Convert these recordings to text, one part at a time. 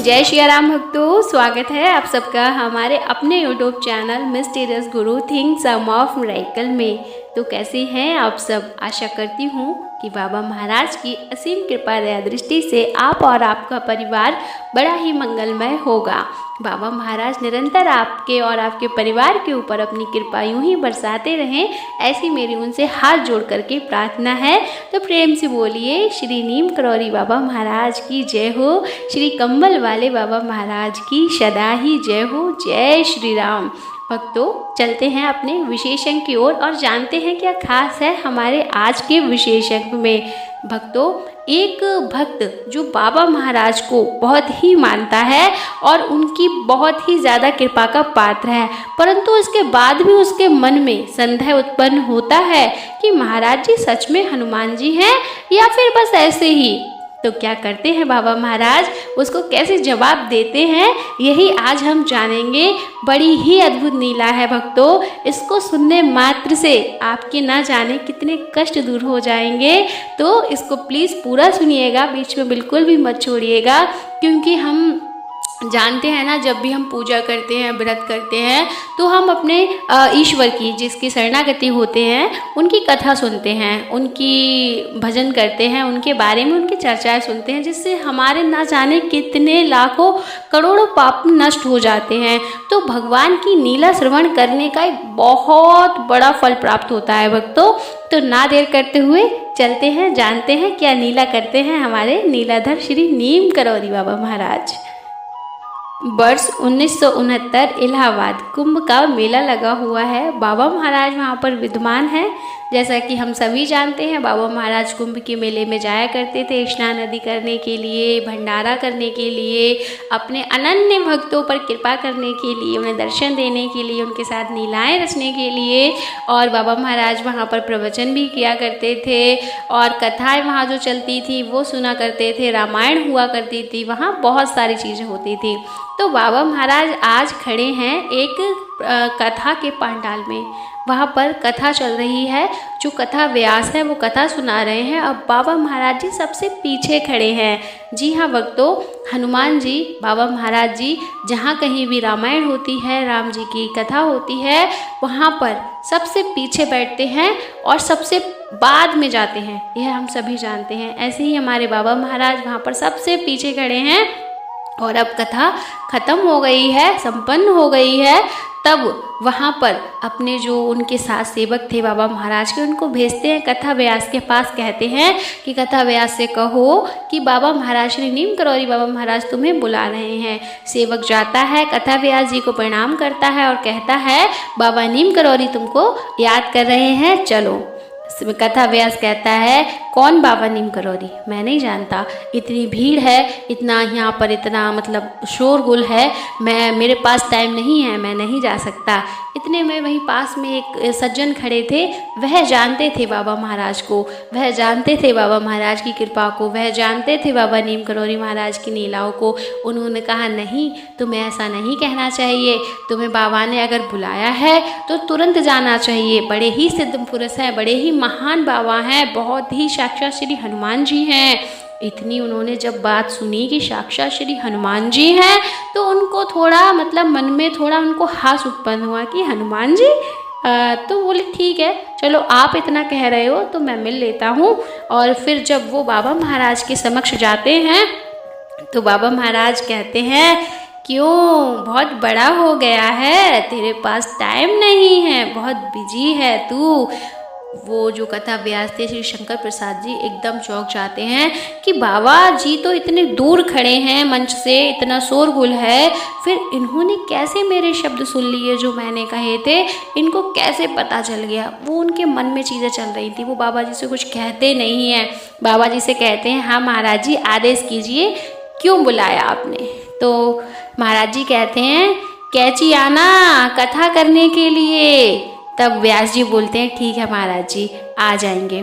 जय श्री राम भक्तों, स्वागत है आप सबका हमारे अपने YouTube channel mysterious Guru things of miracle में। तो कैसे हैं आप सब? आशा करती हूँ कि बाबा महाराज की असीम कृपा दया दृष्टि से आप और आपका परिवार बड़ा ही मंगलमय होगा। बाबा महाराज निरंतर आपके और आपके परिवार के ऊपर अपनी कृपा यूं ही बरसाते रहें, ऐसी मेरी उनसे हाथ जोड़ करके प्रार्थना है। तो प्रेम से बोलिए श्री नीम करौरी बाबा महाराज की जय हो, श्री कंबल वाले बाबा महाराज की सदा ही जय हो। जय श्री राम। भक्तों, चलते हैं अपने विशेषण की ओर और जानते हैं क्या खास है हमारे आज के विशेषण में। भक्तों, एक भक्त जो बाबा महाराज को बहुत ही मानता है और उनकी बहुत ही ज़्यादा कृपा का पात्र है, परंतु उसके बाद भी उसके मन में संदेह उत्पन्न होता है कि महाराज जी सच में हनुमान जी हैं या फिर बस ऐसे ही। तो क्या करते हैं बाबा महाराज, उसको कैसे जवाब देते हैं, यही आज हम जानेंगे। बड़ी ही अद्भुत लीला है भक्तों, इसको सुनने मात्र से आपके ना जाने कितने कष्ट दूर हो जाएंगे। तो इसको प्लीज़ पूरा सुनिएगा, बीच में बिल्कुल भी मत छोड़िएगा, क्योंकि हम जानते हैं ना, जब भी हम पूजा करते हैं, व्रत करते हैं, तो हम अपने ईश्वर की जिसकी शरणागति होते हैं उनकी कथा सुनते हैं, उनकी भजन करते हैं, उनके बारे में उनकी चर्चाएं सुनते हैं, जिससे हमारे ना जाने कितने लाखों करोड़ों पाप नष्ट हो जाते हैं। तो भगवान की लीला श्रवण करने का एक बहुत बड़ा फल प्राप्त होता है भक्तों। तो ना देर करते हुए चलते हैं, जानते हैं क्या लीला करते हैं हमारे लीलाधर श्री नीम करौरी बाबा महाराज। वर्ष 1969 इलाहाबाद कुंभ का मेला लगा हुआ है। बाबा महाराज वहाँ पर विद्यमान हैं। जैसा कि हम सभी जानते हैं, बाबा महाराज कुंभ के मेले में जाया करते थे स्नान आदि करने के लिए, भंडारा करने के लिए, अपने अनन्य भक्तों पर कृपा करने के लिए, उन्हें दर्शन देने के लिए, उनके साथ लीलाएं रचने के लिए। और बाबा महाराज वहाँ पर प्रवचन भी किया करते थे और कथाएं वहाँ जो चलती थी वो सुना करते थे, रामायण हुआ करती थी, वहाँ बहुत सारी चीज़ें होती थी। तो बाबा महाराज आज खड़े हैं एक कथा के पंडाल में। वहाँ पर कथा चल रही है, जो कथा व्यास है वो कथा सुना रहे हैं। अब बाबा महाराज जी सबसे पीछे खड़े हैं। जी हाँ भक्तों, हनुमान जी, बाबा महाराज जी जहाँ कहीं भी रामायण होती है, राम जी की कथा होती है, वहाँ पर सबसे पीछे बैठते हैं और सबसे बाद में जाते हैं। यह हम सभी जानते हैं। ऐसे ही हमारे बाबा महाराज वहाँ पर सबसे पीछे खड़े हैं। और अब कथा खत्म हो गई है, संपन्न हो गई है, तब वहाँ पर अपने जो उनके साथ सेवक थे बाबा महाराज के, उनको भेजते हैं कथा व्यास के पास। कहते हैं कि कथा व्यास से कहो कि बाबा महाराज श्री नीम करौरी बाबा महाराज तुम्हें बुला रहे हैं। सेवक जाता है, कथा व्यास जी को प्रणाम करता है और कहता है बाबा नीम करौरी तुमको याद कर रहे हैं, चलो। कथा व्यास कहता है कौन बाबा नीम करौरी? मैं नहीं जानता, इतनी भीड़ है, इतना यहाँ पर इतना मतलब शोरगुल है, मेरे पास टाइम नहीं है, मैं नहीं जा सकता। इतने में वहीं पास में एक सज्जन खड़े थे, वह जानते थे बाबा महाराज को, वह जानते थे बाबा महाराज की कृपा को, वह जानते थे बाबा नीम करौरी महाराज की लीलाओं को। उन्होंने कहा नहीं, तुम्हें ऐसा नहीं कहना चाहिए, तुम्हें बाबा ने अगर बुलाया है तो तुरंत जाना चाहिए। बड़े ही सिद्ध पुरुष हैं, बड़े ही महान बाबा हैं, बहुत ही साक्षात श्री हनुमान जी हैं। इतनी उन्होंने जब बात सुनी कि साक्षात श्री हनुमान जी हैं, तो उनको थोड़ा मतलब मन में थोड़ा उनको हास उत्पन्न हुआ कि हनुमान जी। तो बोले ठीक है, चलो आप इतना कह रहे हो तो मैं मिल लेता हूँ। और फिर जब वो बाबा महाराज के समक्ष जाते हैं तो बाबा महाराज कहते हैं क्यों, बहुत बड़ा हो गया है, तेरे पास टाइम नहीं है, बहुत बिजी है तू। वो जो कथा व्यास थे श्री शंकर प्रसाद जी एकदम चौंक जाते हैं कि बाबा जी तो इतने दूर खड़े हैं मंच से, इतना शोरगुल है, फिर इन्होंने कैसे मेरे शब्द सुन लिए जो मैंने कहे थे, इनको कैसे पता चल गया? वो उनके मन में चीज़ें चल रही थी, वो बाबा जी से कुछ कहते नहीं हैं। बाबा जी से कहते हैं हाँ महाराज जी आदेश कीजिए, क्यों बुलाया आपने? तो महाराज जी कहते हैं कैची आना कथा करने के लिए। तब व्यास जी बोलते हैं ठीक है महाराज जी, आ जाएंगे।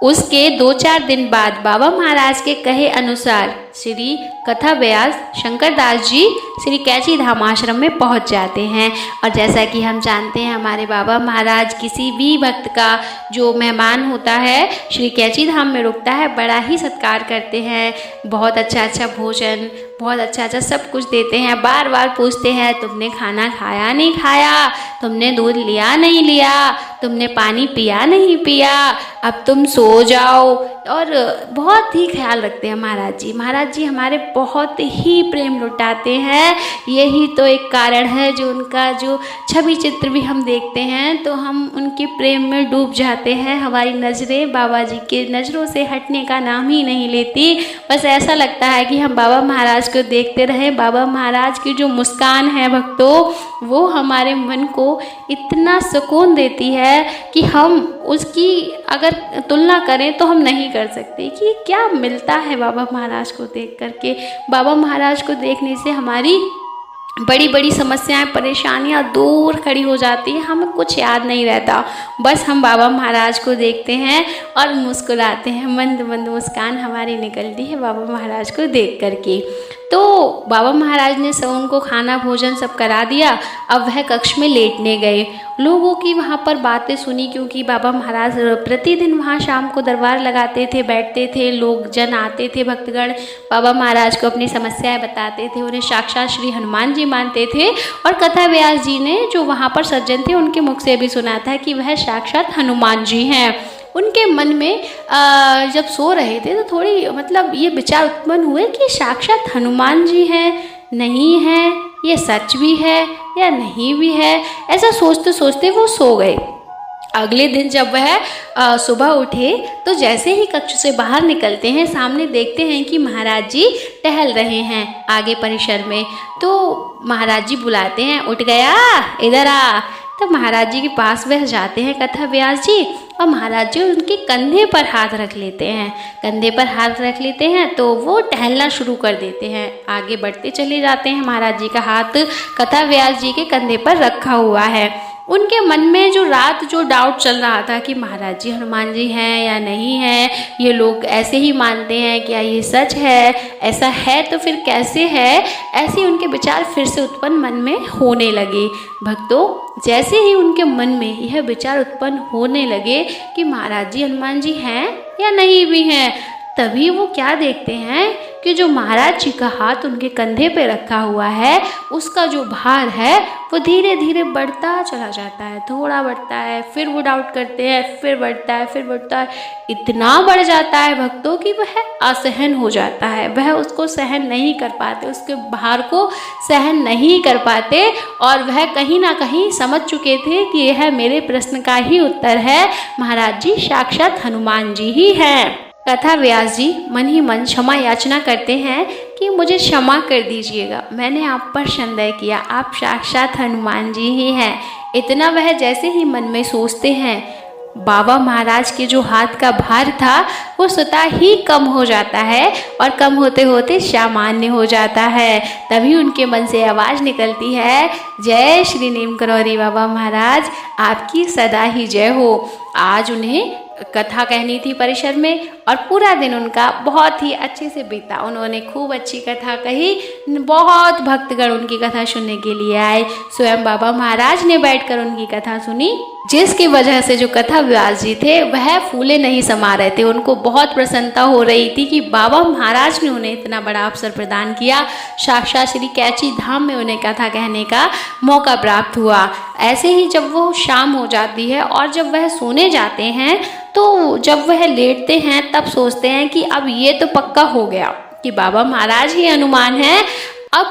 उसके 2-4 दिन बाद बाबा महाराज के कहे अनुसार श्री कथा व्यास शंकर दास जी श्री कैची धाम आश्रम में पहुंच जाते हैं। और जैसा कि हम जानते हैं, हमारे बाबा महाराज किसी भी भक्त का जो मेहमान होता है श्री कैची धाम में रुकता है, बड़ा ही सत्कार करते हैं। बहुत अच्छा अच्छा भोजन, बहुत अच्छा अच्छा सब कुछ देते हैं। बार बार पूछते हैं, तुमने खाना खाया नहीं खाया, तुमने दूध लिया नहीं लिया, तुमने पानी पिया नहीं पिया, अब तुम सो जाओ। और बहुत ही ख्याल रखते हैं महाराज जी। महाराज जी हमारे बहुत ही प्रेम लुटाते हैं। यही तो एक कारण है जो उनका जो छवि चित्र भी हम देखते हैं तो हम उनके प्रेम में डूब जाते हैं। हमारी नज़रें बाबा जी के नज़रों से हटने का नाम ही नहीं लेती। बस ऐसा लगता है कि हम बाबा महाराज को देखते रहें। बाबा महाराज की जो मुस्कान है भक्तों, वो हमारे मन को इतना सुकून देती है कि हम उसकी अगर तुलना करें तो हम नहीं कर सकते कि क्या मिलता है बाबा महाराज को देख करके। बाबा महाराज को देखने से हमारी बड़ी बड़ी समस्याएं, परेशानियां दूर खड़ी हो जाती हैं। हमें कुछ याद नहीं रहता, बस हम बाबा महाराज को देखते हैं और मुस्कुराते हैं। मंद मंद मुस्कान हमारी निकलती है बाबा महाराज को देख करके। तो बाबा महाराज ने सब उनको खाना भोजन सब करा दिया। अब वह कक्ष में लेटने गए। लोगों की वहाँ पर बातें सुनी, क्योंकि बाबा महाराज प्रतिदिन वहाँ शाम को दरबार लगाते थे, बैठते थे, लोग जन आते थे, भक्तगण बाबा महाराज को अपनी समस्याएं बताते थे। उन्हें साक्षात श्री हनुमान जी मानते थे। और कथा व्यास जी ने जो वहाँ पर सज्जन थे उनके मुख से भी सुना था कि वह साक्षात हनुमान जी हैं। उनके मन में जब सो रहे थे तो थोड़ी मतलब ये विचार उत्पन्न हुए कि साक्षात हनुमान जी हैं, नहीं है, ये सच भी है या नहीं भी है। ऐसा सोचते सोचते वो सो गए। अगले दिन जब वह सुबह उठे तो जैसे ही कक्ष से बाहर निकलते हैं, सामने देखते हैं कि महाराज जी टहल रहे हैं आगे परिसर में। तो महाराज जी बुलाते हैं, उठ गया, इधर आ। तो महाराज जी के पास वह जाते हैं कथा व्यास जी, और महाराज जी उनके कंधे पर हाथ रख लेते हैं। कंधे पर हाथ रख लेते हैं तो वो टहलना शुरू कर देते हैं। आगे बढ़ते चले जाते हैं। महाराज जी का हाथ कथा व्यास जी के कंधे पर रखा हुआ है। उनके मन में जो रात जो डाउट चल रहा था कि महाराज जी हनुमान जी हैं या नहीं हैं, ये लोग ऐसे ही मानते हैं, क्या ये सच है, ऐसा है तो फिर कैसे है, ऐसे उनके विचार फिर से उत्पन्न मन में होने लगे। भक्तों, जैसे ही उनके मन में यह विचार उत्पन्न होने लगे कि महाराज जी हनुमान जी हैं या नहीं भी हैं, तभी वो क्या देखते हैं कि जो महाराज जी का हाथ उनके कंधे पे रखा हुआ है, उसका जो भार है वो धीरे धीरे बढ़ता चला जाता है। थोड़ा बढ़ता है, फिर वो डाउट करते हैं, फिर बढ़ता है, फिर बढ़ता है। इतना बढ़ जाता है भक्तों कि वह असहन हो जाता है। वह उसको सहन नहीं कर पाते, उसके भार को सहन नहीं कर पाते। और वह कहीं ना कहीं समझ चुके थे कि यह मेरे प्रश्न का ही उत्तर है, महाराज जी साक्षात हनुमान जी ही हैं। कथा व्यास जी मन ही मन क्षमा याचना करते हैं कि मुझे क्षमा कर दीजिएगा, मैंने आप पर संदेह किया, आप साक्षात हनुमान जी ही हैं। इतना वह जैसे ही मन में सोचते हैं, बाबा महाराज के जो हाथ का भार था वो स्वतः ही कम हो जाता है और कम होते होते सामान्य हो जाता है। तभी उनके मन से आवाज़ निकलती है, जय श्री नीम करौरी बाबा महाराज, आपकी सदा ही जय हो। आज उन्हें कथा कहनी थी परिसर में और पूरा दिन उनका बहुत ही अच्छे से बीता। उन्होंने खूब अच्छी कथा कही, बहुत भक्तगण उनकी कथा सुनने के लिए आए। स्वयं बाबा महाराज ने बैठकर उनकी कथा सुनी, जिसकी वजह से जो कथा व्यास जी थे वह फूले नहीं समा रहे थे। उनको बहुत प्रसन्नता हो रही थी कि बाबा महाराज ने उन्हें इतना बड़ा अवसर प्रदान किया। साक्षात श्री कैची धाम में उन्हें कथा कहने का मौका प्राप्त हुआ। ऐसे ही जब वो शाम हो जाती है और जब वह सोने जाते हैं तो जब वह लेटते हैं तब सोचते हैं कि अब ये तो पक्का हो गया कि बाबा महाराज ही हनुमान हैं। अब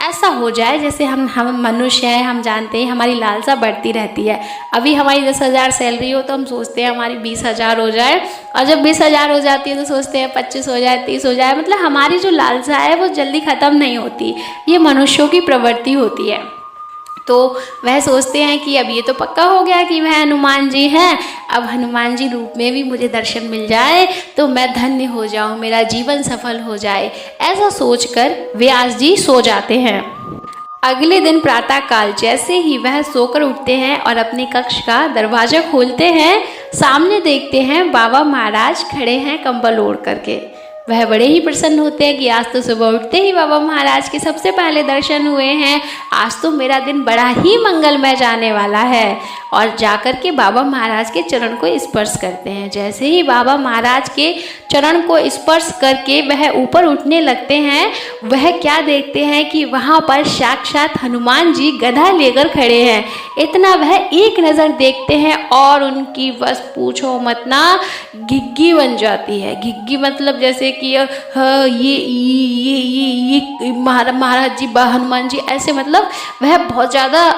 ऐसा हो जाए जैसे हम मनुष्य हैं, हम जानते हैं हमारी लालसा बढ़ती रहती है। अभी हमारी 10,000 सैलरी हो तो हम सोचते हैं हमारी 20,000 हो जाए, और जब 20,000 हो जाती है तो सोचते हैं 25 हो जाए, 30 हो जाए। मतलब हमारी जो लालसा है वो जल्दी ख़त्म नहीं होती, ये मनुष्यों की प्रवृत्ति होती है। तो वह सोचते हैं कि अब ये तो पक्का हो गया कि वह हनुमान जी हैं, अब हनुमान जी रूप में भी मुझे दर्शन मिल जाए तो मैं धन्य हो जाऊं, मेरा जीवन सफल हो जाए। ऐसा सोचकर व्यास जी सो जाते हैं। अगले दिन प्रातःकाल जैसे ही वह सोकर उठते हैं और अपने कक्ष का दरवाज़ा खोलते हैं, सामने देखते हैं बाबा महाराज खड़े हैं कंबल ओढ़ करके। वह बड़े ही प्रसन्न होते हैं कि आज तो सुबह उठते ही बाबा महाराज के सबसे पहले दर्शन हुए हैं, आज तो मेरा दिन बड़ा ही मंगलमय जाने वाला है। और जाकर के बाबा महाराज के चरण को स्पर्श करते हैं। जैसे ही बाबा महाराज के चरण को स्पर्श करके वह ऊपर उठने लगते हैं, वह क्या देखते हैं कि वहाँ पर साक्षात हनुमान जी गदा लेकर खड़े हैं। इतना वह एक नज़र देखते हैं और उनकी बस पूछो मत ना, घिग्गी बन जाती है। घिग्गी मतलब जैसे कि ये महाराज जी हनुमान जी, ऐसे मतलब वह बहुत ज़्यादा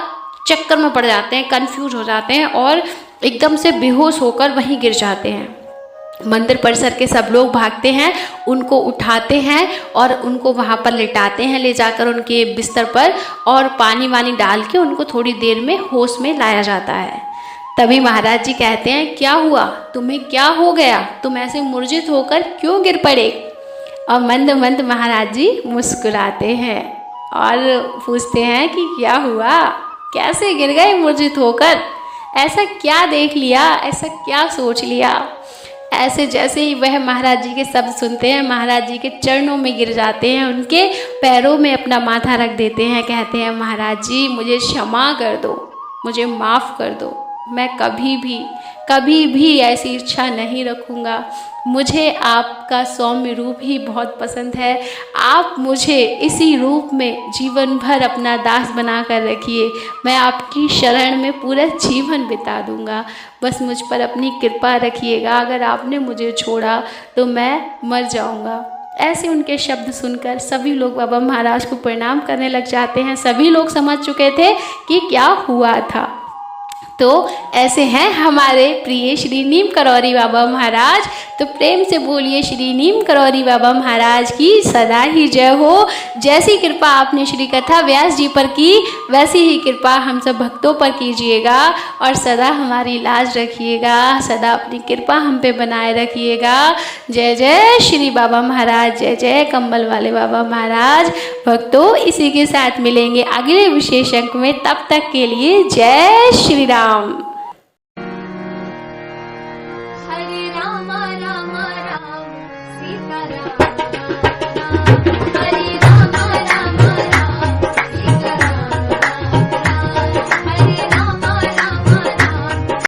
चक्कर में पड़ जाते हैं, कंफ्यूज हो जाते हैं और एकदम से बेहोश होकर वहीं गिर जाते हैं। मंदिर परिसर के सब लोग भागते हैं, उनको उठाते हैं और उनको वहाँ पर लिटाते हैं, ले जाकर उनके बिस्तर पर, और पानी वानी डाल के उनको थोड़ी देर में होश में लाया जाता है। तभी महाराज जी कहते हैं, क्या हुआ, तुम्हें क्या हो गया, तुम ऐसे मूर्छित होकर क्यों गिर पड़े? और मंद मंद महाराज जी मुस्कुराते हैं और पूछते हैं कि क्या हुआ, कैसे गिर गए मूर्छित होकर, ऐसा क्या देख लिया, ऐसा क्या सोच लिया? ऐसे जैसे ही वह महाराज जी के शब्द सुनते हैं, महाराज जी के चरणों में गिर जाते हैं, उनके पैरों में अपना माथा रख देते हैं, कहते हैं, महाराज जी मुझे क्षमा कर दो, मुझे माफ़ कर दो, मैं कभी भी ऐसी इच्छा नहीं रखूँगा। मुझे आपका सौम्य रूप ही बहुत पसंद है, आप मुझे इसी रूप में जीवन भर अपना दास बना कर रखिए, मैं आपकी शरण में पूरा जीवन बिता दूंगा, बस मुझ पर अपनी कृपा रखिएगा, अगर आपने मुझे छोड़ा तो मैं मर जाऊंगा। ऐसे उनके शब्द सुनकर सभी लोग बाबा महाराज को प्रणाम करने लग जाते हैं। सभी लोग समझ चुके थे कि क्या हुआ था। तो ऐसे हैं हमारे प्रिय श्री नीम करौरी बाबा महाराज। तो प्रेम से बोलिए श्री नीम करौरी बाबा महाराज की सदा ही जय हो। जैसी कृपा आपने श्री कथा व्यास जी पर की, वैसी ही कृपा हम सब भक्तों पर कीजिएगा और सदा हमारी लाज रखिएगा, सदा अपनी कृपा हम पे बनाए रखिएगा। जय जय श्री बाबा महाराज, जय जय कम्बल वाले बाबा महाराज। भक्तों इसी के साथ मिलेंगे अगले विशेष अंक में, तब तक के लिए जय श्री राम। हरे राम राम राम सीता राम।